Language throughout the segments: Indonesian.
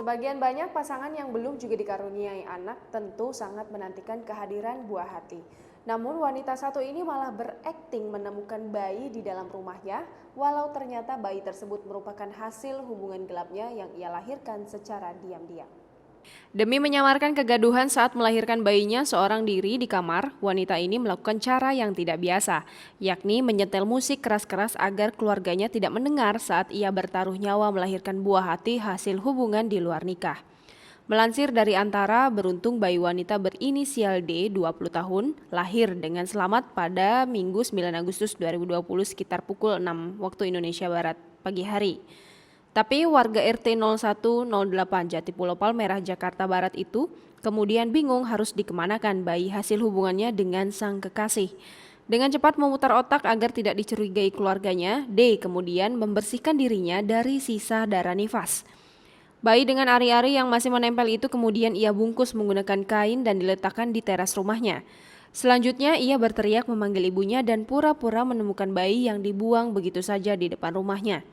Sebagian banyak pasangan yang belum juga dikaruniai anak tentu sangat menantikan kehadiran buah hati. Namun wanita satu ini malah berakting menemukan bayi di dalam rumahnya, walau ternyata bayi tersebut merupakan hasil hubungan gelapnya yang ia lahirkan secara diam-diam. Demi menyamarkan kegaduhan saat melahirkan bayinya seorang diri di kamar, wanita ini melakukan cara yang tidak biasa, yakni menyetel musik keras-keras agar keluarganya tidak mendengar saat ia bertaruh nyawa melahirkan buah hati hasil hubungan di luar nikah. Melansir dari Antara, beruntung bayi wanita berinisial D, 20 tahun, lahir dengan selamat pada Minggu 9 Agustus 2020 sekitar pukul 6 waktu Indonesia Barat pagi hari. Tapi warga RT 0108 Jatipulo Palmerah, Jakarta Barat itu kemudian bingung harus dikemanakan bayi hasil hubungannya dengan sang kekasih. Dengan cepat memutar otak agar tidak dicurigai keluarganya, D kemudian membersihkan dirinya dari sisa darah nifas. Bayi dengan ari-ari yang masih menempel itu kemudian ia bungkus menggunakan kain dan diletakkan di teras rumahnya. Selanjutnya ia berteriak memanggil ibunya dan pura-pura menemukan bayi yang dibuang begitu saja di depan rumahnya.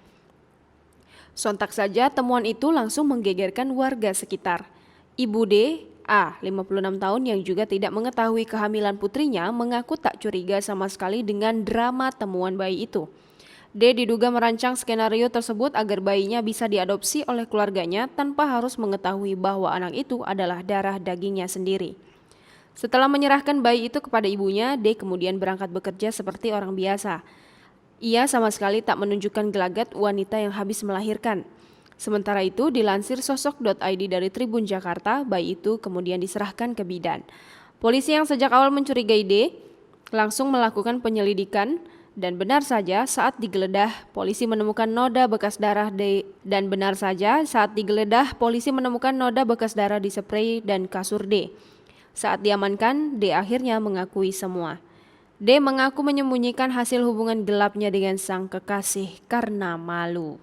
Sontak saja temuan itu langsung menggegerkan warga sekitar. Ibu D, A, 56 tahun yang juga tidak mengetahui kehamilan putrinya mengaku tak curiga sama sekali dengan drama temuan bayi itu. D diduga merancang skenario tersebut agar bayinya bisa diadopsi oleh keluarganya tanpa harus mengetahui bahwa anak itu adalah darah dagingnya sendiri. Setelah menyerahkan bayi itu kepada ibunya, D kemudian berangkat bekerja seperti orang biasa. Ia sama sekali tak menunjukkan gelagat wanita yang habis melahirkan. Sementara itu, dilansir sosok.id dari Tribun Jakarta, bayi itu kemudian diserahkan ke bidan. Polisi yang sejak awal mencurigai D langsung melakukan penyelidikan dan benar saja saat digeledah polisi menemukan noda bekas darah D di spray dan kasur D. Saat diamankan, D akhirnya mengakui semua. D mengaku menyembunyikan hasil hubungan gelapnya dengan sang kekasih karena malu.